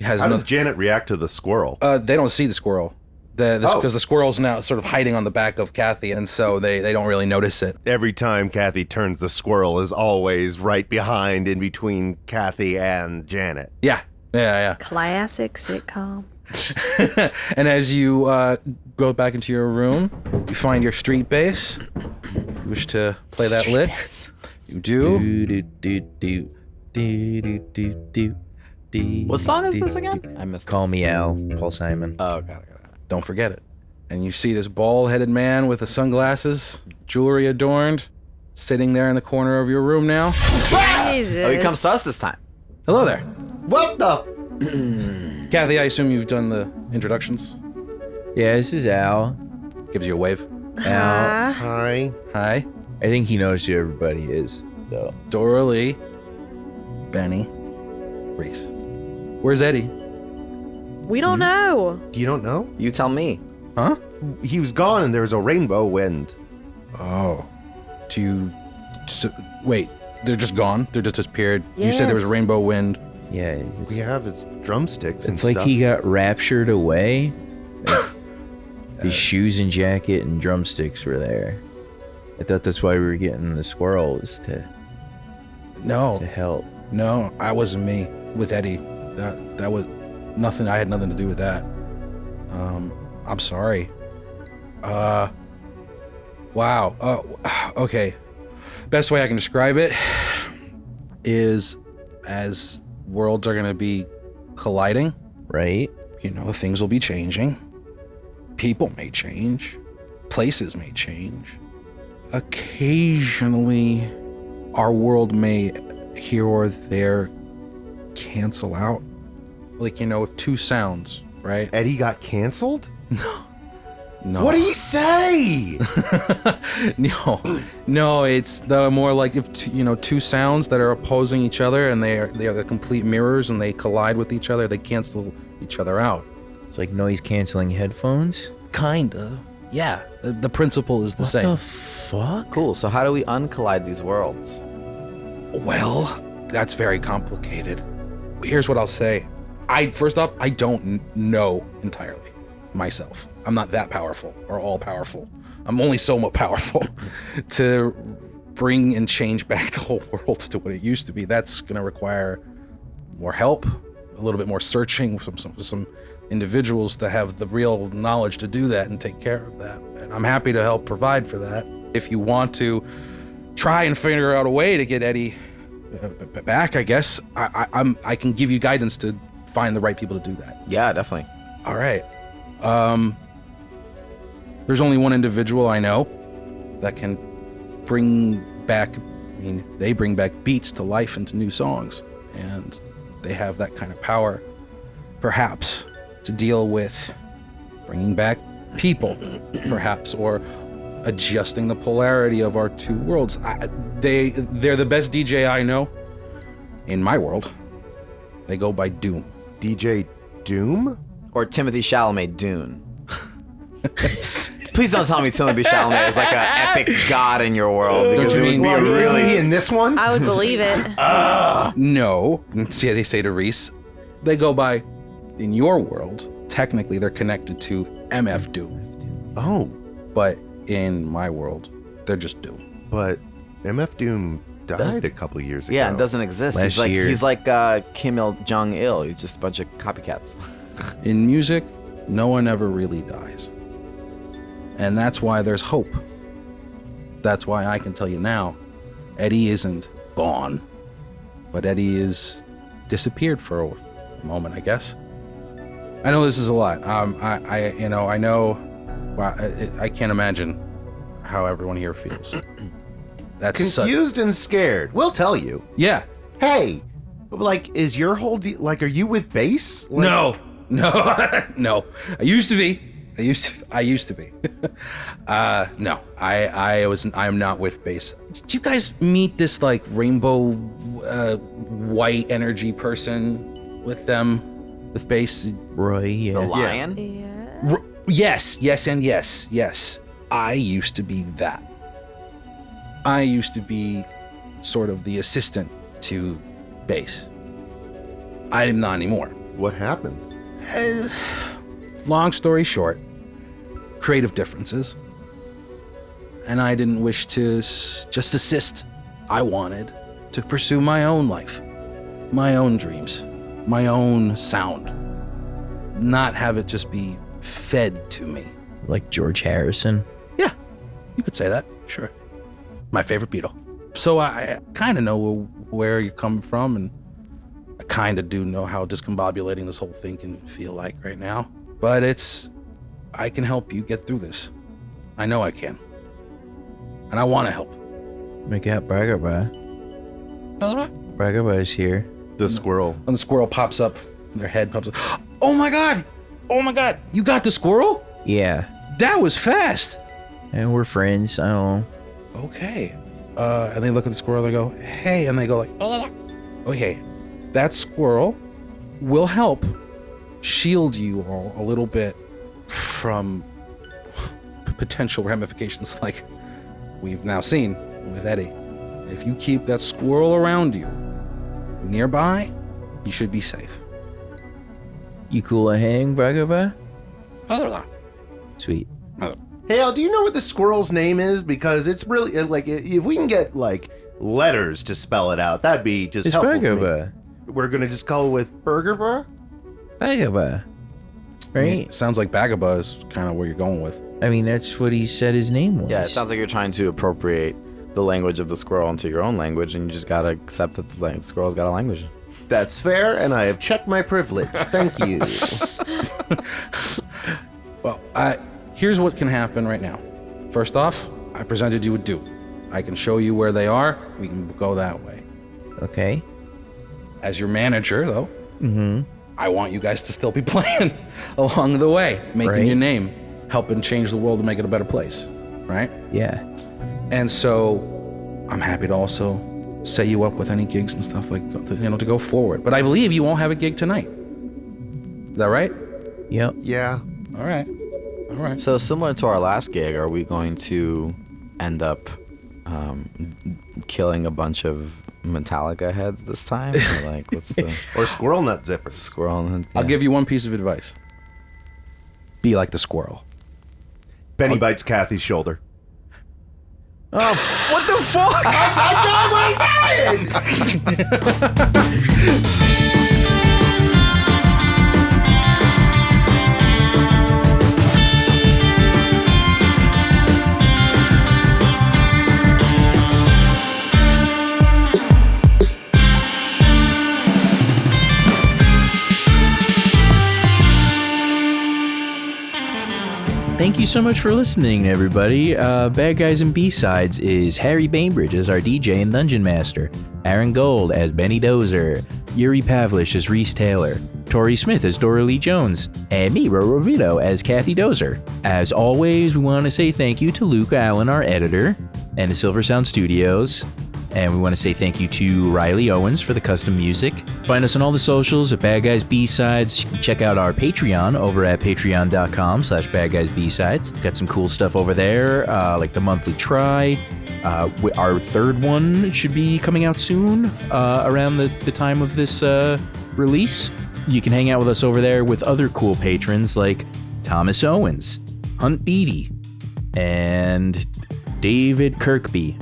How does Janet react to the squirrel? They don't see the squirrel. Because the squirrel's now sort of hiding on the back of Kathy, and so they don't really notice it. Every time Kathy turns, the squirrel is always right behind, in between Kathy and Janet. Yeah. Classic sitcom. And as you go back into your room, you find your street bass. You wish to play that lick. You do. What song is this again? I missed Call Me Al, Paul Simon. Oh, got it. Don't forget it. And you see this bald-headed man with the sunglasses, jewelry adorned, sitting there in the corner of your room now. Jesus. Oh, he comes to us this time. Hello there. What the? Kathy, I assume you've done the introductions. Yeah, this is Al. Gives you a wave. Al. Hi. Hi. I think he knows who everybody is, though. Dora Lee. Benny. Reese. Where's Eddie? We don't know. You don't know? You tell me. Huh? He was gone and there was a rainbow wind. Oh. Wait, they're just gone? They're just disappeared? You said there was a Yes. rainbow wind. Yeah, We have his drumsticks and it's like stuff. he got raptured away. Like, his shoes and jacket and drumsticks were there. I thought that's why we were getting the squirrel, was to No. help. No, I wasn't me with Eddie. That was nothing. I had nothing to do with that. I'm sorry. Wow. Okay. Best way I can describe it is as worlds are going to be colliding, Right? you know, things will be changing. People may change. Places may change. Occasionally, our world may here or there cancel out. Like, you know, if two sounds, right? Eddie got canceled? No. What did he say? No, it's the more like if two sounds that are opposing each other and they are the complete mirrors and they collide with each other, they cancel each other out. It's like noise canceling headphones. Kinda. Yeah. The principle is the same. What the fuck? Cool. So how do we uncollide these worlds? Well, that's very complicated. Here's what I'll say. First off, I don't know entirely myself. I'm not that powerful or all powerful. I'm only somewhat powerful to bring and change back the whole world to what it used to be. That's going to require more help, a little bit more searching with some individuals to have the real knowledge to do that and take care of that. And I'm happy to help provide for that. If you want to try and figure out a way to get Eddie back, I guess I can give you guidance to find the right people to do that. Yeah, definitely. All right. There's only one individual I know that can bring back, they bring back beats to life into new songs, and they have that kind of power, perhaps, to deal with bringing back people, perhaps, or adjusting the polarity of our two worlds. They're the best DJ I know in my world. They go by Doom. DJ Doom? Or Timothy Chalamet Dune. Please don't tell me Timothy Chalamet is like an epic god in your world. Because Don't you it would mean- be a Well, isn't really he in this one? I would believe it. No. See, they say to Reese, they go by, in your world, technically they're connected to MF Doom. Oh, But in my world, they're just Doom. but MF Doom died a couple of years ago. Yeah, it doesn't exist. Last year. He's like Kim Il-jung-il. He's just a bunch of copycats. In music, no one ever really dies. And that's why there's hope. That's why I can tell you now, Eddie isn't gone, but Eddie is disappeared for a moment, I guess. I know this is a lot. I know. Wow, I can't imagine how everyone here feels. That's Confused and scared. We'll tell you. yeah. Hey, like, is your whole like, are you with bass? Like, No. No. I used to be. No. I am not with bass. Did you guys meet this like rainbow white energy person with them with bass? Roy, yeah. The lion? Yeah. Yes. I used to be that. I used to be sort of the assistant to Base. I am not anymore. What happened? Long story short, creative differences. And I didn't wish to just assist. I wanted to pursue my own life, my own dreams, my own sound. Not have it just be fed to me. Like George Harrison. Yeah, you could say that, sure. My favorite Beatle. So I kind of know where you're coming from, and I kind of do know how discombobulating this whole thing can feel like right now. But I can help you get through this. I know I can. And I want to help. Make out Bragaba. Bragaba is here. The squirrel. When the squirrel pops up, their head pops up. Oh my God! Oh my God! You got the squirrel? Yeah. That was fast! And we're friends. I don't know. Okay. And they look at the squirrel and they go, hey, and they go like, okay, that squirrel will help shield you all a little bit from potential ramifications like we've now seen with Eddie. If you keep that squirrel around you, nearby, you should be safe. You cool a hang, Bragaba? Sweet. Hey, Al, do you know what the squirrel's name is? Because it's really, like, if we can get, like, letters to spell it out, that'd be just It's helpful for me. Bragaba. We're gonna just call it with Burger. Bragaba. Right? Sounds like Bagaba is kind of where you're going with. I mean, that's what he said his name was. Yeah, it sounds like you're trying to appropriate the language of the squirrel into your own language, and you just gotta accept that the squirrel's got a language. That's fair, and I have checked my privilege. Thank you. Well, here's what can happen right now. First off, I presented you with Dew. I can show you where they are. We can go that way. Okay. As your manager, though, I want you guys to still be playing along the way, making Right. your name, helping change the world to make it a better place, right? Yeah. And so I'm happy to also set you up with any gigs and stuff like to go forward. But I believe you won't have a gig tonight. Is that right? Yep. Yeah. All right. All right. So similar to our last gig, are we going to end up killing a bunch of Metallica heads this time? Or like, what's the Or squirrel nut zippers. squirrel? I'll give you one piece of advice. Be like the squirrel. Benny bites Kathy's shoulder. Oh, what the fuck? Thank you so much for listening, everybody. Bad Guys and B-Sides is Harry Bainbridge as our DJ and Dungeon Master, Aaron Gold as Benny Dozer, Yuri Pavlish as Reese Taylor, Tori Smith as Dora Lee Jones, and me, Rovito, as Kathy Dozer. As always, we want to say thank you to Luke Allen, our editor, and to Silver Sound Studios. And we want to say thank you to Riley Owens for the custom music. Find us on all the socials at Bad Guys B-Sides. Check out our Patreon over at patreon.com/badguysbsides. Got some cool stuff over there, like the monthly try. Our third one should be coming out soon, around the time of this release. You can hang out with us over there with other cool patrons like Thomas Owens, Hunt Beatty, and David Kirkby.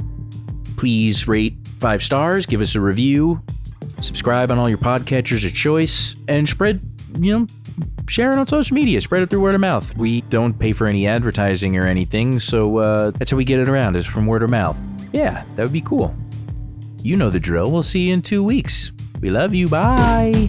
Please rate 5 stars, give us a review, subscribe on all your podcatchers of choice, and share it on social media. Spread it through word of mouth. We don't pay for any advertising or anything, so that's how we get it around, is from word of mouth. Yeah, that would be cool. You know the drill. We'll see you in 2 weeks. We love you. Bye.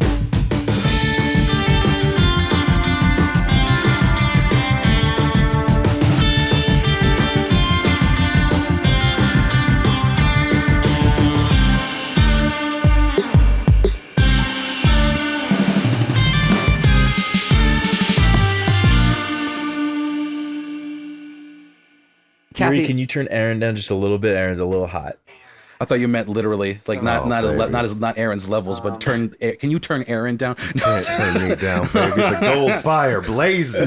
Yuri, can you turn Aaron down just a little bit? Aaron's a little hot. I thought you meant literally, like not Aaron's levels, but can you turn Aaron down? Can't turn me down, baby. The gold fire blazes.